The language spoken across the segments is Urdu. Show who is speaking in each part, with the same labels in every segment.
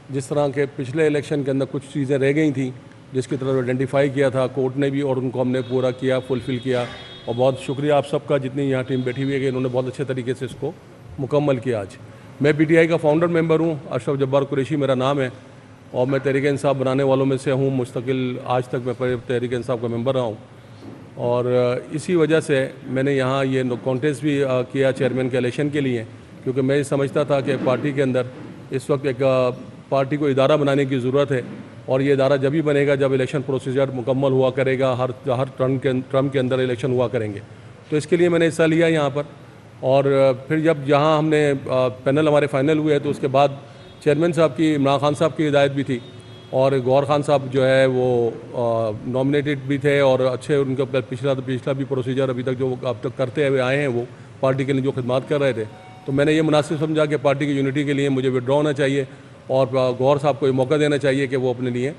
Speaker 1: جس طرح کے پچھلے الیکشن کے اندر کچھ چیزیں رہ گئی تھیں جس کی طرف آئیڈینٹیفائی کیا تھا کورٹ نے بھی، اور ان کو ہم نے پورا کیا، فلفل کیا. اور بہت شکریہ آپ سب کا جتنی یہاں ٹیم بیٹھی ہوئی ہے کہ انہوں نے بہت اچھے طریقے سے اس کو مکمل کیا. آج میں پی ٹی آئی کا فاؤنڈر ممبر ہوں، اشرف جبار قریشی میرا نام ہے، اور میں تحریک انصاف بنانے والوں میں سے ہوں. مستقل آج تک میں تحریک انصاف کا ممبر رہا ہوں، اور اسی وجہ سے میں نے یہاں یہ کانٹیسٹ بھی کیا چیئرمین کے الیکشن کے لیے، کیونکہ میں سمجھتا تھا کہ پارٹی کے اندر اس وقت ایک پارٹی کو ادارہ بنانے کی ضرورت ہے، اور یہ ادارہ جب ہی بنے گا جب الیکشن پروسیجر مکمل ہوا کرے گا، ہر ٹرم کے اندر الیکشن ہوا کریں گے. تو اس کے لیے میں نے حصہ لیا یہاں پر. اور پھر جب یہاں ہم نے پینل ہمارے فائنل ہوئے تو اس کے بعد چیئرمین صاحب کی، عمران خان صاحب کی ہدایت بھی تھی، اور گوہر خان صاحب جو ہے وہ نامنیٹڈ بھی تھے، اور اچھے ان کا پچھلا بھی پروسیجر ابھی تک جو اب تک کرتے ہوئے آئے ہیں وہ پارٹی کے لیے جو خدمات کر رہے تھے. تو میں نے یہ مناسب سمجھا کہ پارٹی کی یونٹی کے لیے مجھے وڈرا ہونا چاہیے، اور گوہر صاحب کو یہ موقع دینا چاہیے کہ وہ اپنے لیے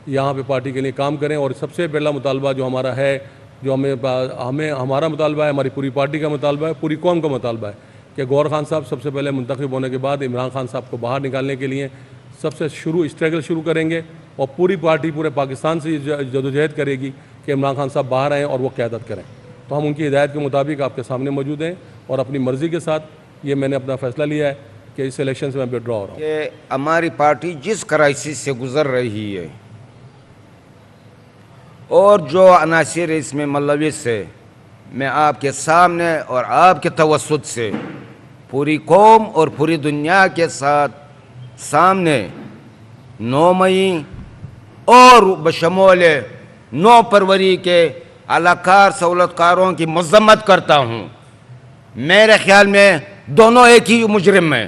Speaker 1: یہاں پہ پارٹی کے لیے کام کریں. اور سب سے پہلا مطالبہ جو ہمارا ہے، جو ہمارا مطالبہ ہے، ہماری پوری پارٹی کا مطالبہ ہے، پوری قوم کا مطالبہ ہے کہ گوہر خان صاحب سب سے پہلے منتخب ہونے کے بعد عمران خان صاحب کو باہر نکالنے کے لیے سب سے اسٹرگل شروع کریں گے، اور پوری پارٹی پورے پاکستان سے جدوجہد کرے گی کہ عمران خان صاحب باہر آئیں اور وہ قیادت کریں. تو ہم ان کی ہدایت کے مطابق آپ کے سامنے موجود ہیں، اور اپنی مرضی کے ساتھ یہ میں نے اپنا فیصلہ لیا ہے کہ اس الیکشن سے میں وڈرا ہو رہا ہوں.
Speaker 2: کہ ہماری پارٹی جس کرائسس سے گزر رہی ہے اور جو عناصر اس میں ملوث ہے، میں آپ کے سامنے اور آپ کے توسط سے پوری قوم اور پوری دنیا کے ساتھ سامنے 9 مئی اور بشمول 9 فروری کے اعلیٰ سہولت کاروں کی مذمت کرتا ہوں. میرے خیال میں دونوں ایک ہی مجرم ہیں،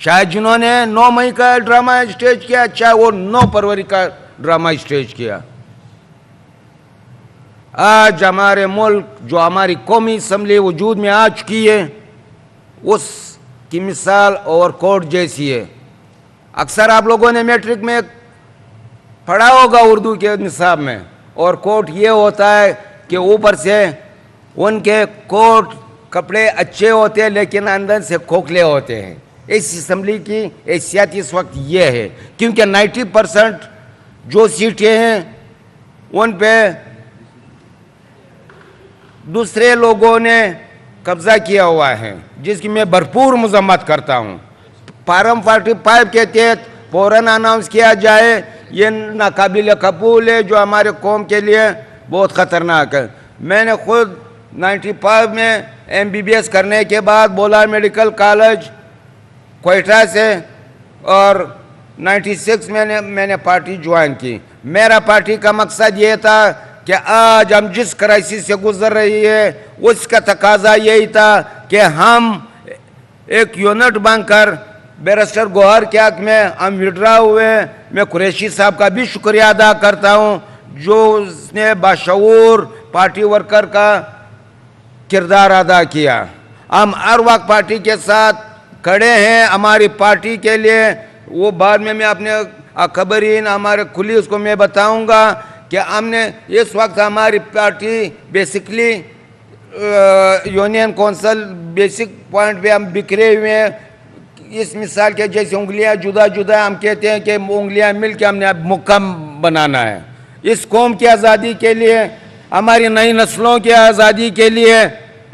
Speaker 2: چاہے جنہوں نے 9 مئی کا ڈرامہ اسٹیج کیا، چاہے وہ 9 فروری کا ڈرامہ اسٹیج کیا. آج ہمارے ملک جو ہماری قومی اسمبلی وجود میں آ چکی ہے اس کی مثال اوور کوٹ جیسی ہے. اکثر آپ لوگوں نے میٹرک میں پڑھا ہوگا اردو کے نصاب میں، اور کوٹ یہ ہوتا ہے کہ اوپر سے ان کے کوٹ کپڑے اچھے ہوتے ہیں لیکن اندر سے کھوکھلے ہوتے ہیں. اس اسمبلی کی حیثیت اس وقت یہ ہے کیونکہ 90% جو سیٹیں ہیں ان پہ دوسرے لوگوں نے قبضہ کیا ہوا ہے، جس کی میں بھرپور مذمت کرتا ہوں. فارم 45 کے تحت فوراً اناؤنس کیا جائے، یہ ناقابل قبول ہے، جو ہمارے قوم کے لیے بہت خطرناک ہے. میں نے خود 95 میں MBBS کرنے کے بعد بولا میڈیکل کالج کوئٹہ سے، اور 96 میں نے پارٹی جوائن کی. میرا پارٹی کا مقصد یہ تھا کہ آج ہم جس کرائسس سے گزر رہی ہے اس کا تقاضا یہی تھا کہ ہم ایک یونٹ بن کر بیرسٹر گوہر کے حق میں ہم وڈرا ہوئے. میں قریشی صاحب کا بھی شکریہ ادا کرتا ہوں جو اس نے باشعور پارٹی ورکر کا کردار ادا کیا. ہم ہر وقت پارٹی کے ساتھ کھڑے ہیں ہماری پارٹی کے لیے. وہ بعد میں اپنے اکبرین ہمارے کلیز کو میں بتاؤں گا کہ ہم نے اس وقت ہماری party basically union council basic point پہ ہم بکھرے ہوئے ہیں. اس مثال کے جیسے انگلیاں جدا جدا، ہم کہتے ہیں کہ انگلیاں مل کے ہم نے اب محکم بنانا ہے. اس قوم کی آزادی کے لیے، ہماری نئی نسلوں کی آزادی کے لیے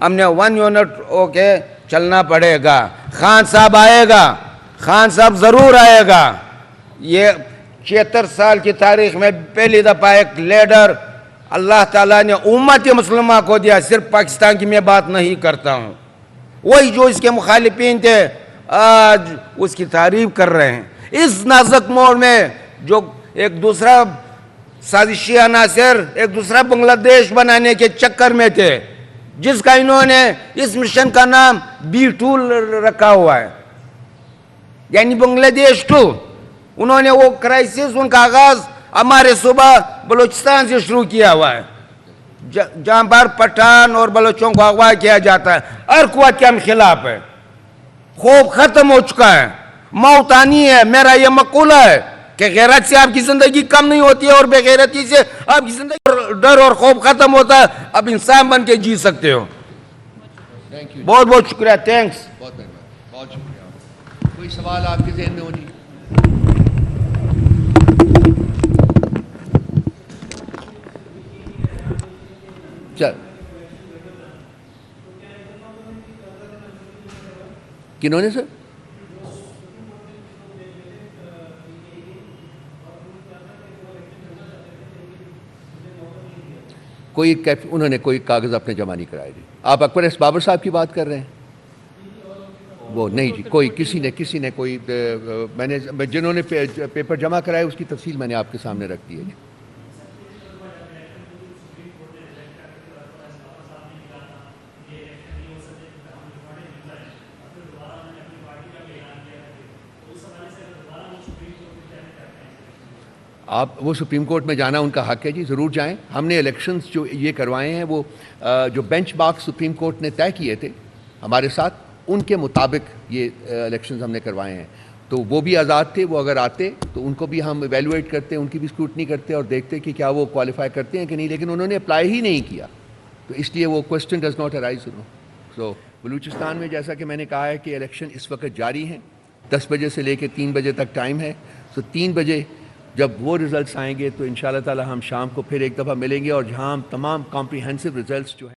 Speaker 2: ہم نے 1 یونٹ ہو کے چلنا پڑے گا. خان صاحب آئے گا، خان صاحب ضرور آئے گا. یہ 76 سال کی تاریخ میں پہلی دفعہ ایک لیڈر اللہ تعالیٰ نے امت مسلمہ کو دیا. صرف پاکستان کی میں بات نہیں کرتا ہوں، وہی جو اس کے مخالفین تھے آج اس کی تعریف کر رہے ہیں. اس نازک موڑ میں جو ایک دوسرا سازشی عناصر ایک دوسرا بنگلہ دیش بنانے کے چکر میں تھے، جس کا انہوں نے اس مشن کا نام B2 رکھا ہوا ہے، یعنی بنگلہ دیش 2. انہوں نے وہ کرائسس، ان کا آغاز ہمارے صوبہ بلوچستان سے شروع کیا ہوا ہے، جہاں پر پٹھان اور بلوچوں کو اغوا کیا جاتا ہے. ہر قوت کے ہم خلاف ہے. خوف ختم ہو چکا ہے، موت آنی ہے. میرا یہ مقولہ ہے کہ غیرت سے آپ کی زندگی کم نہیں ہوتی ہے، اور بے غیرتی سے آپ کی زندگی ڈر اور خوف ختم ہوتا ہے. اب انسان بن کے جی سکتے ہو. بہت بہت شکریہ. تھینکس.
Speaker 3: بہت شکریہ. کوئی سوال آپ کے ذہن میں ہو جی؟ چل کنہوں نے سر؟ انہوں نے کوئی کاغذ اپنے جمع نہیں کرائے جی. آپ اکبر ایس بابر صاحب کی بات کر رہے ہیں؟ وہ نہیں جی، کوئی کسی نے کوئی میں نے جنہوں نے پیپر جمع کرائے اس کی تفصیل میں نے آپ کے سامنے رکھ دی ہے جی. آپ وہ سپریم کورٹ میں جانا ان کا حق ہے جی، ضرور جائیں. ہم نے الیکشنز جو یہ کروائے ہیں وہ جو بینچ مارک سپریم کورٹ نے طے کیے تھے ہمارے ساتھ، ان کے مطابق یہ الیکشنز ہم نے کروائے ہیں. تو وہ بھی آزاد تھے، وہ اگر آتے تو ان کو بھی ہم ایویلویٹ کرتے، ان کی بھی اسکروٹنی کرتے اور دیکھتے کہ کیا وہ کوالیفائی کرتے ہیں کہ نہیں. لیکن انہوں نے اپلائی ہی نہیں کیا، تو اس لیے وہ کوسچن ڈز ناٹ ارائز. سو بلوچستان میں جیسا کہ میں نے کہا ہے کہ الیکشن اس وقت جاری ہیں، 10 بجے سے لے کے 3 بجے تک ٹائم ہے. سو 3 بجے جب وہ رزلٹس آئیں گے تو انشاءاللہ تعالی ہم شام کو پھر ایک دفعہ ملیں گے، اور جہاں ہم تمام کمپریہنسو رزلٹس جو ہیں